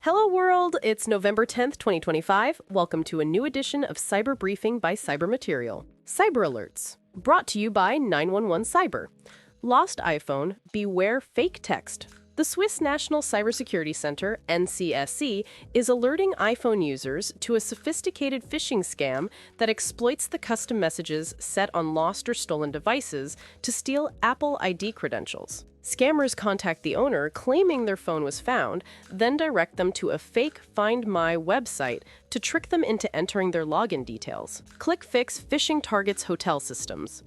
Hello world, it's November 10th, 2025. Welcome to a new edition of Cyber Briefing by Cyber Material. Cyber Alerts, brought to you by 911 Cyber. Lost iPhone, beware fake text. The Swiss National Cybersecurity Center, NCSC, is alerting iPhone users to a sophisticated phishing scam that exploits the custom messages set on lost or stolen devices to steal Apple ID credentials. Scammers contact the owner claiming their phone was found, then direct them to a fake Find My website to trick them into entering their login details. ClickFix phishing targets hotel systems.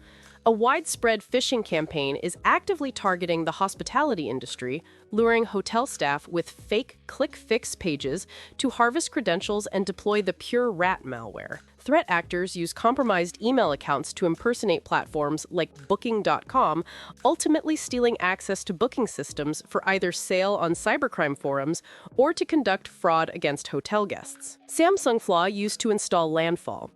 A widespread phishing campaign is actively targeting the hospitality industry, luring hotel staff with fake ClickFix pages to harvest credentials and deploy the Pure Rat malware. Threat actors use compromised email accounts to impersonate platforms like Booking.com, ultimately stealing access to booking systems for either sale on cybercrime forums or to conduct fraud against hotel guests. Samsung flaw used to install Landfall.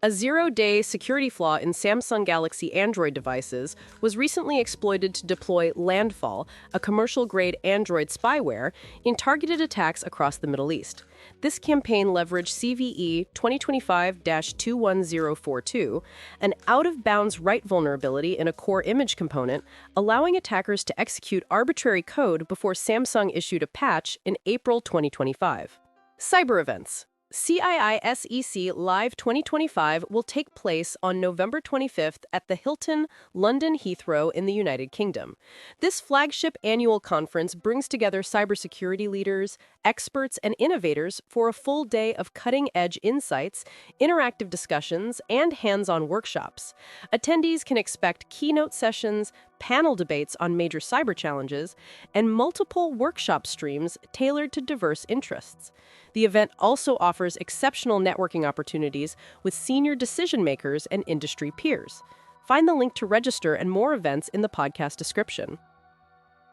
A zero-day security flaw in Samsung Galaxy Android devices was recently exploited to deploy Landfall, a commercial-grade Android spyware, in targeted attacks across the Middle East. This campaign leveraged CVE 2025-21042, an out-of-bounds write vulnerability in a core image component, allowing attackers to execute arbitrary code before Samsung issued a patch in April 2025. Cyber events. CIISEC Live 2025 will take place on November 25th at the Hilton, London Heathrow in the United Kingdom. This flagship annual conference brings together cybersecurity leaders, experts, and innovators for a full day of cutting-edge insights, interactive discussions, and hands-on workshops. Attendees can expect keynote sessions, panel debates on major cyber challenges, and multiple workshop streams tailored to diverse interests. The event also offers exceptional networking opportunities with senior decision makers and industry peers. Find the link to register and more events in the podcast description.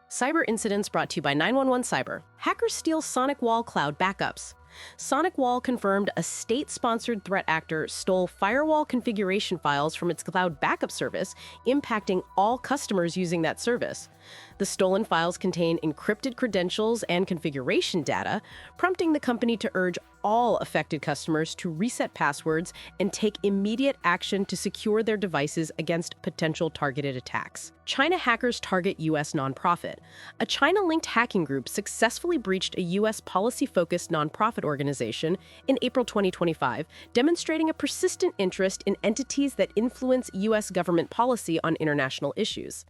Cyber incidents brought to you by 911 Cyber. Hackers steal SonicWall cloud backups. SonicWall confirmed a state-sponsored threat actor stole firewall configuration files from its cloud backup service, impacting all customers using that service. The stolen files contain encrypted credentials and configuration data, prompting the company to urge all affected customers to reset passwords and take immediate action to secure their devices against potential targeted attacks. China hackers target U.S. nonprofit. A China-linked hacking group successfully breached a U.S. policy-focused nonprofit organization in April 2025, demonstrating a persistent interest in entities that influence U.S. government policy on international issues.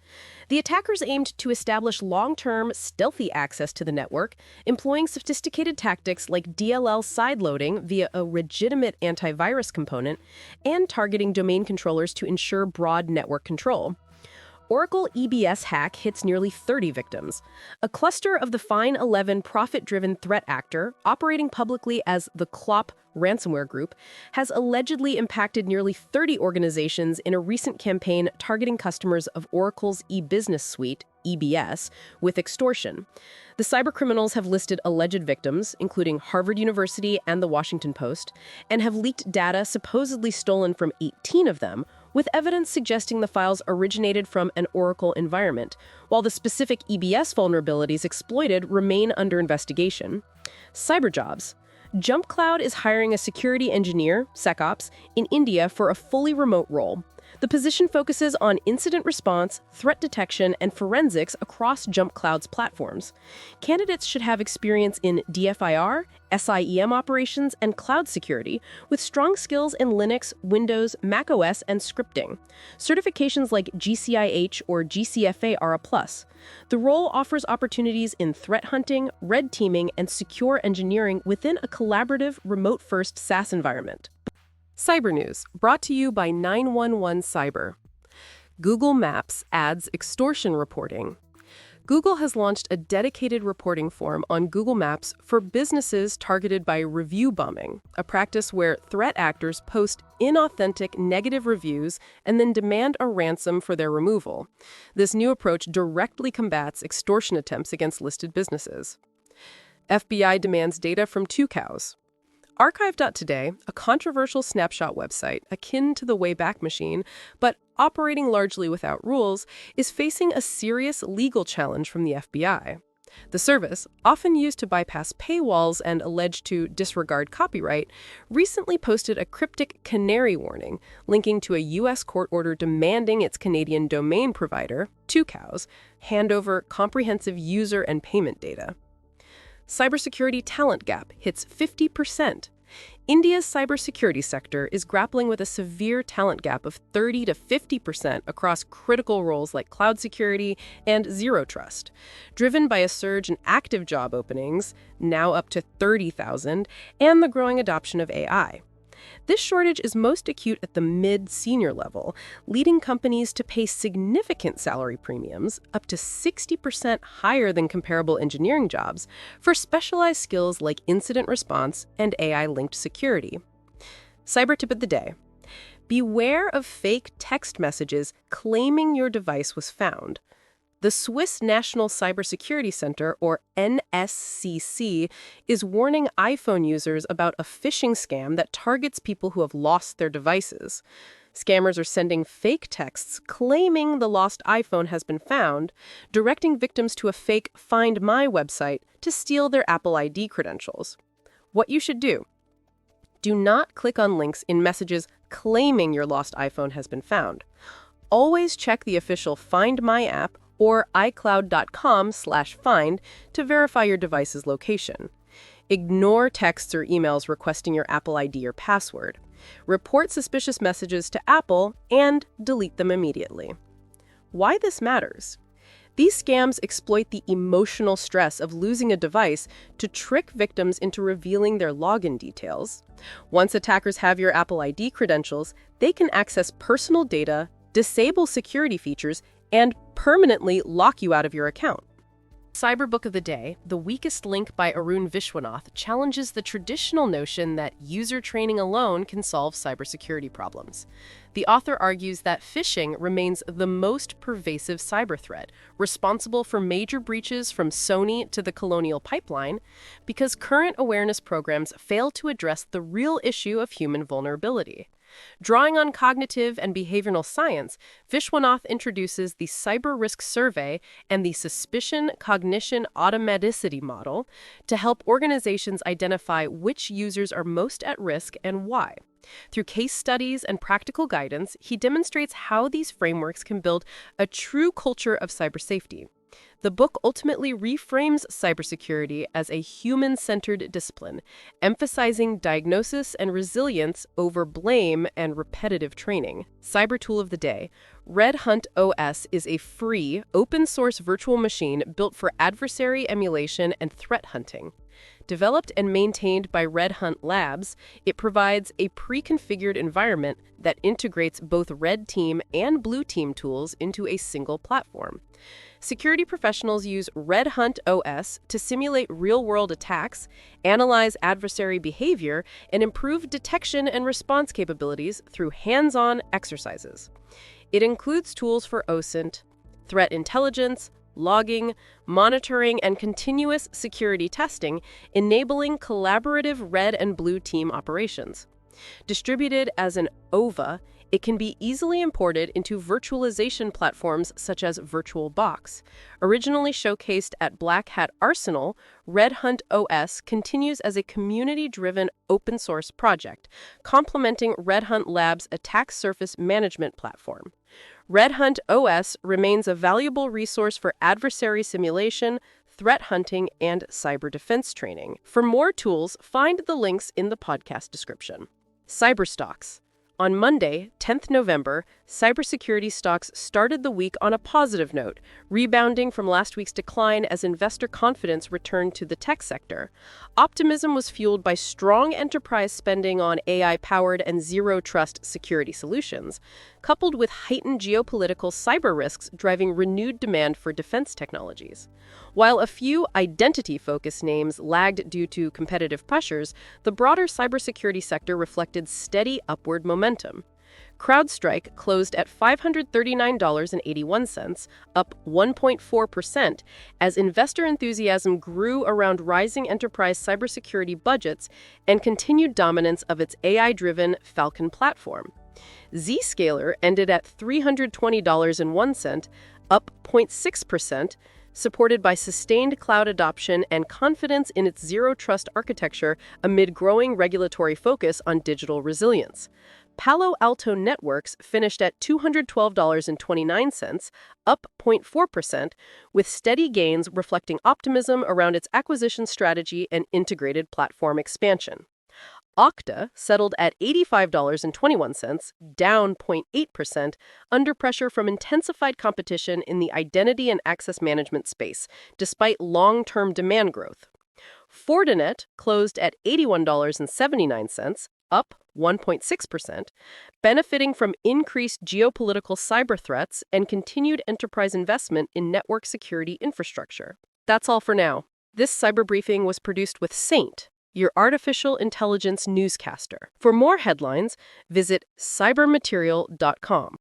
The attackers aimed to establish long-term, stealthy access to the network, employing sophisticated tactics like DLL sideloading via a legitimate antivirus component and targeting domain controllers to ensure broad network control. Oracle EBS hack hits nearly 30 victims. A cluster of the Fine 11 profit-driven threat actor, operating publicly as the Clop ransomware group, has allegedly impacted nearly 30 organizations in a recent campaign targeting customers of Oracle's e-business suite, EBS, with extortion. The cybercriminals have listed alleged victims, including Harvard University and the Washington Post, and have leaked data supposedly stolen from 18 of them, with evidence suggesting the files originated from an Oracle environment, while the specific EBS vulnerabilities exploited remain under investigation. Cyberjobs. JumpCloud is hiring a security engineer, SecOps, in India for a fully remote role. The position focuses on incident response, threat detection, and forensics across JumpCloud's platforms. Candidates should have experience in DFIR, SIEM operations, and cloud security, with strong skills in Linux, Windows, macOS, and scripting. Certifications like GCIH or GCFA are a plus. The role offers opportunities in threat hunting, red teaming, and secure engineering within a collaborative, remote-first SaaS environment. Cyber News, brought to you by 911 Cyber. Google Maps adds extortion reporting. Google has launched a dedicated reporting form on Google Maps for businesses targeted by review bombing, a practice where threat actors post inauthentic negative reviews and then demand a ransom for their removal. This new approach directly combats extortion attempts against listed businesses. FBI demands data from Tucows. Archive.today, a controversial snapshot website akin to the Wayback Machine, but operating largely without rules, is facing a serious legal challenge from the FBI. The service, often used to bypass paywalls and alleged to disregard copyright, recently posted a cryptic canary warning linking to a U.S. court order demanding its Canadian domain provider, 2Cows, hand over comprehensive user and payment data. Cybersecurity talent gap hits 50%. India's cybersecurity sector is grappling with a severe talent gap of 30 to 50% across critical roles like cloud security and zero trust, driven by a surge in active job openings, now up to 30,000, and the growing adoption of AI. This shortage is most acute at the mid-senior level, leading companies to pay significant salary premiums, up to 60% higher than comparable engineering jobs, for specialized skills like incident response and AI-linked security. Cyber tip of the day. Beware of fake text messages claiming your device was found. The Swiss National Cybersecurity Center, or NSCC, is warning iPhone users about a phishing scam that targets people who have lost their devices. Scammers are sending fake texts claiming the lost iPhone has been found, directing victims to a fake Find My website to steal their Apple ID credentials. What you should do: do not click on links in messages claiming your lost iPhone has been found. Always check the official Find My app or iCloud.com/find to verify your device's location. Ignore texts or emails requesting your Apple ID or password. Report suspicious messages to Apple and delete them immediately. Why this matters? These scams exploit the emotional stress of losing a device to trick victims into revealing their login details. Once attackers have your Apple ID credentials, they can access personal data, disable security features, and permanently lock you out of your account. Cyber Book of the Day, The Weakest Link by Arun Vishwanath, challenges the traditional notion that user training alone can solve cybersecurity problems. The author argues that phishing remains the most pervasive cyber threat, responsible for major breaches from Sony to the Colonial Pipeline, because current awareness programs fail to address the real issue of human vulnerability. Drawing on cognitive and behavioral science, Vishwanath introduces the Cyber Risk Survey and the Suspicion Cognition Automaticity model to help organizations identify which users are most at risk and why. Through case studies and practical guidance, he demonstrates how these frameworks can build a true culture of cyber safety. The book ultimately reframes cybersecurity as a human-centered discipline, emphasizing diagnosis and resilience over blame and repetitive training. Cyber Tool of the Day. Red Hunt OS is a free, open-source virtual machine built for adversary emulation and threat hunting. Developed and maintained by Red Hunt Labs, it provides a pre-configured environment that integrates both Red Team and Blue Team tools into a single platform. Security professionals use Red Hunt OS to simulate real-world attacks, analyze adversary behavior, and improve detection and response capabilities through hands-on exercises. It includes tools for OSINT, threat intelligence, logging, monitoring, and continuous security testing, enabling collaborative Red and Blue Team operations. Distributed as an OVA, it can be easily imported into virtualization platforms such as VirtualBox. Originally showcased at Black Hat Arsenal, Red Hunt OS continues as a community-driven open-source project, complementing Red Hunt Labs' attack surface management platform. Red Hunt OS remains a valuable resource for adversary simulation, threat hunting, and cyber defense training. For more tools, find the links in the podcast description. Cyber stocks. On Monday, 10th November, cybersecurity stocks started the week on a positive note, rebounding from last week's decline as investor confidence returned to the tech sector. Optimism was fueled by strong enterprise spending on AI-powered and zero-trust security solutions, coupled with heightened geopolitical cyber risks driving renewed demand for defense technologies. While a few identity-focused names lagged due to competitive pressures, the broader cybersecurity sector reflected steady upward momentum. CrowdStrike closed at $539.81, up 1.4%, as investor enthusiasm grew around rising enterprise cybersecurity budgets and continued dominance of its AI-driven Falcon platform. Zscaler ended at $320.01, up 0.6%, supported by sustained cloud adoption and confidence in its zero-trust architecture amid growing regulatory focus on digital resilience. Palo Alto Networks finished at $212.29, up 0.4%, with steady gains reflecting optimism around its acquisition strategy and integrated platform expansion. Okta settled at $85.21, down 0.8%, under pressure from intensified competition in the identity and access management space, despite long-term demand growth. Fortinet closed at $81.79, up 1.6%, benefiting from increased geopolitical cyber threats and continued enterprise investment in network security infrastructure. That's all for now. This cyber briefing was produced with Saint, your artificial intelligence newscaster. For more headlines, visit cybermaterial.com.